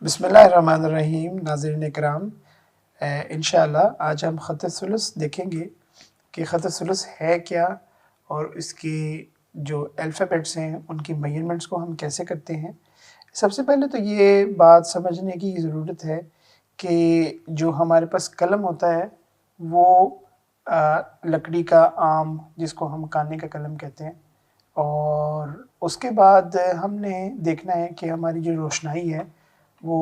बिस्मिल्लाहिर्रहमानिर्रहीम। नाज़रीन इकराम, इंशाअल्लाह आज हम ख़त सुलुस देखेंगे कि ख़त सुलुस है क्या और इसकी जो अल्फ़ाबेट्स हैं उनकी मेजरमेंट्स को हम कैसे करते हैं। सबसे पहले तो ये बात समझने की ज़रूरत है कि जो हमारे पास कलम होता है वो लकड़ी का आम, जिसको हम काने का कलम कहते हैं, और उसके बाद हमने देखना है कि हमारी जो रोशनाई है वो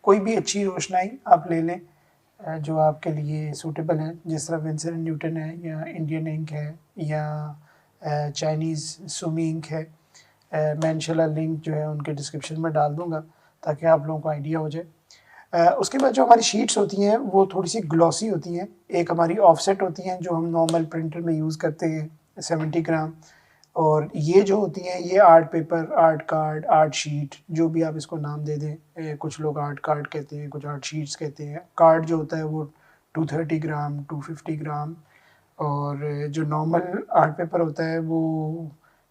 कोई भी अच्छी रोशनाई आप ले लें जो आपके लिए सूटेबल है, जिस तरह विंसन एंड न्यूटन है या इंडियन इंक है या चाइनीज़ सुमी इंक है। मैं इंशाल्लाह लिंक जो है उनके डिस्क्रिप्शन में डाल दूँगा ताकि आप लोगों को आइडिया हो जाए। उसके बाद जो हमारी शीट्स होती हैं वो थोड़ी सी ग्लॉसी होती हैं। एक हमारी ऑफसेट होती हैं जो हम नॉर्मल प्रिंटर में यूज़ करते हैं 70 ग्राम, और ये जो होती हैं ये art paper, art card, art sheet, जो भी आप इसको नाम दे दें। कुछ लोग आर्ट कार्ड कहते हैं, कुछ आर्ट शीट्स कहते हैं। कार्ड जो होता है वो 230 ग्राम, 250 ग्राम, और जो नॉर्मल आर्ट पेपर होता है वो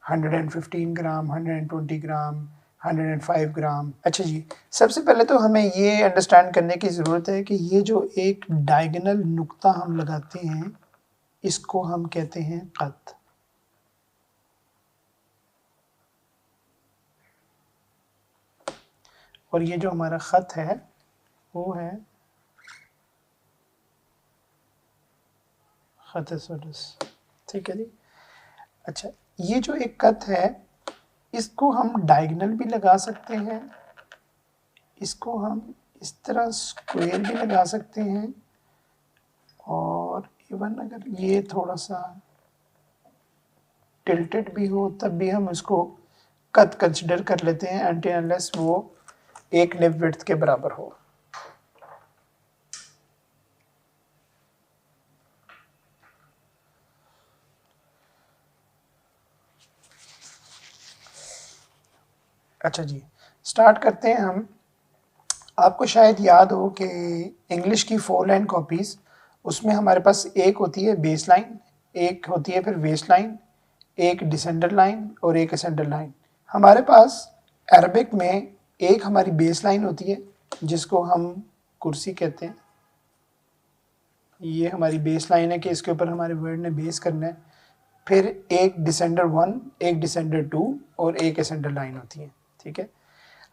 115 ग्राम, 120 ग्राम, 105 ग्राम। अच्छा जी, सबसे पहले तो हमें ये अंडरस्टैंड करने की ज़रूरत है कि ये जो एक डायगोनल नुक्ता हम लगाते हैं इसको हम कहते हैं ख़त। और ये जो हमारा ख़त है वो है ख़त सुलुस। ठीक है जी। अच्छा, ये जो एक ख़त है इसको हम डायगोनल भी लगा सकते हैं, इसको हम इस तरह स्क्वायर भी लगा सकते हैं, और इवन अगर ये थोड़ा सा टिल्टेड भी हो तब भी हम इसको कट कंसिडर कर लेते हैं अनटिल अनलेस वो एक निब विड्थ के बराबर हो। अच्छा जी, स्टार्ट करते हैं हम। आपको शायद याद हो कि इंग्लिश की 4 लाइन कॉपीज़, उसमें हमारे पास एक होती है बेस लाइन, एक होती है फिर वेस्ट लाइन, एक डिसेंडर लाइन और एक असेंडर लाइन। हमारे पास अरबिक में एक हमारी बेस लाइन होती है जिसको हम कुर्सी कहते हैं। ये हमारी बेस लाइन है कि इसके ऊपर हमारे वर्ड ने बेस करना है। फिर एक डिसेंडर 1, एक डिसेंडर 2 और एक असेंडर लाइन होती है। ठीक है,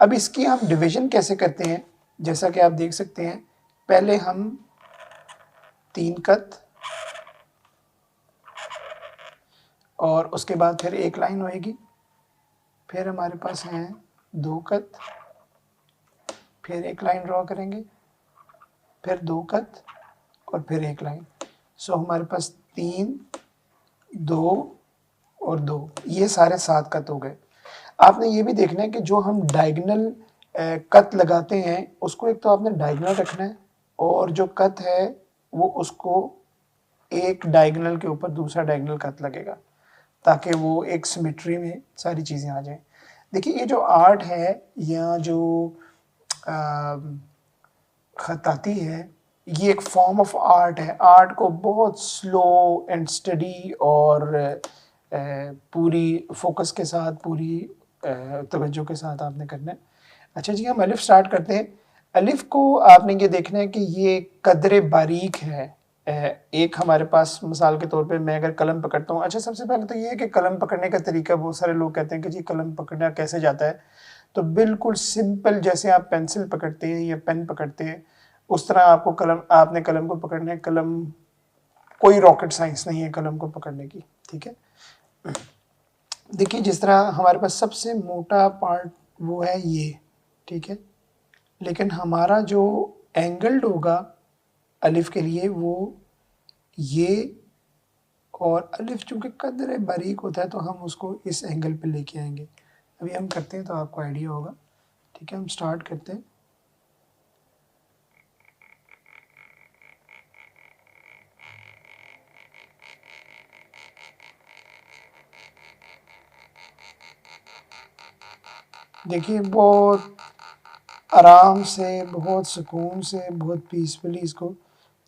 अब इसकी हम डिवीजन कैसे करते हैं, जैसा कि आप देख सकते हैं। पहले हम 3 कत, और उसके बाद फिर एक लाइन होएगी, फिर हमारे पास हैं 2 कत, फिर एक लाइन ड्रॉ करेंगे, फिर 2 कत और फिर एक लाइन। सो हमारे पास 3, 2 और 2, ये सारे 7 कत हो गए। आपने ये भी देखना है कि जो हम डायगोनल कत लगाते हैं उसको एक तो आपने डायगोनल रखना है, और जो कत है वो उसको एक डायगोनल के ऊपर दूसरा डायगोनल कत लगेगा ताकि वो एक सिमेट्री में सारी चीज़ें आ जाएं। देखिए, ये जो आर्ट है या जो खताती है, ये एक फॉर्म ऑफ आर्ट है। आर्ट को बहुत स्लो एंड स्टडी और पूरी फोकस के साथ, पूरी तवज्जो के साथ आपने करना है। अच्छा जी, हम अलिफ स्टार्ट करते हैं। अलिफ को आपने ये देखना है कि ये कदरे बारीक है। एक हमारे पास मिसाल के तौर पे मैं अगर कलम पकड़ता हूँ। अच्छा, सबसे पहले तो ये है कि कलम पकड़ने का तरीका, बहुत सारे लोग कहते हैं कि जी कलम पकड़ना कैसे जाता है। तो बिल्कुल सिंपल, जैसे आप पेंसिल पकड़ते हैं या पेन पकड़ते हैं उस तरह आपने कलम को पकड़ना है। कलम, कोई रॉकेट साइंस नहीं है कलम को पकड़ने की। ठीक है, देखिए जिस तरह हमारे पास सबसे मोटा पार्ट वो है ये। ठीक है, लेकिन हमारा जो एंगल्ड होगा अलिफ के लिए वो ये, और अलिफ चूँकि कदरे बारीक होता है तो हम उसको इस एंगल पे लेके आएंगे। अभी हम करते हैं तो आपको आइडिया होगा। ठीक है, हम स्टार्ट करते हैं। देखिए, बहुत आराम से, बहुत सुकून से, बहुत पीसफुली इसको,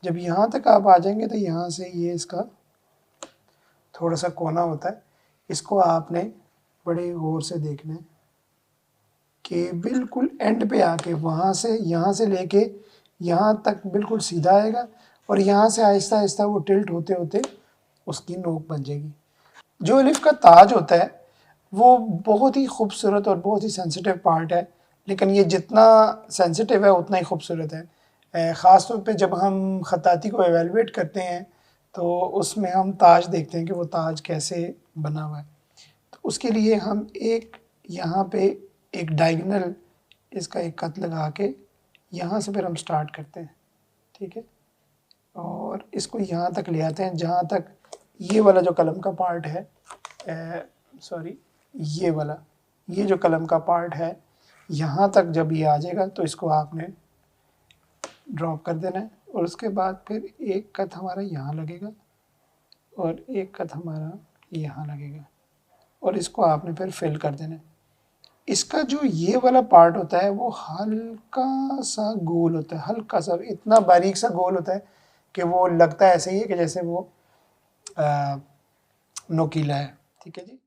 जब यहाँ तक आप आ जाएंगे तो यहाँ से ये इसका थोड़ा सा कोना होता है, इसको आपने बड़े गौर से देखना है कि बिल्कुल एंड पे आके वहाँ से लेके यहाँ तक बिल्कुल सीधा आएगा और यहाँ से आहिस्ता आहिस्ता वो टिल्ट होते होते उसकी नोक बन जाएगी। जो अलिफ का ताज होता है वो बहुत ही खूबसूरत और बहुत ही सेंसिटिव पार्ट है, लेकिन ये जितना सेंसिटिव है उतना ही खूबसूरत है। ख़ास तौर पे जब हम ख़त्ताती को एवेलुएट करते हैं तो उसमें हम ताज देखते हैं कि वो ताज कैसे बना हुआ है। तो उसके लिए हम एक यहाँ पे एक डायगोनल इसका एक कट लगा के यहाँ से फिर हम स्टार्ट करते हैं, ठीक है, और इसको यहाँ तक ले आते हैं जहाँ तक ये वाला जो कलम का पार्ट है, सॉरी ये वाला, ये जो कलम का पार्ट है यहाँ तक जब ये आ जाएगा तो इसको आपने ड्रॉप कर देना है और उसके बाद फिर एक कट हमारा यहाँ लगेगा और एक कट हमारा यहाँ लगेगा और इसको आपने फिर फिल कर देना है। इसका जो ये वाला पार्ट होता है वो हल्का सा गोल होता है, हल्का सा, इतना बारीक सा गोल होता है कि वो लगता है ऐसे ही है कि जैसे वो नोकीला है, ठीक है जी।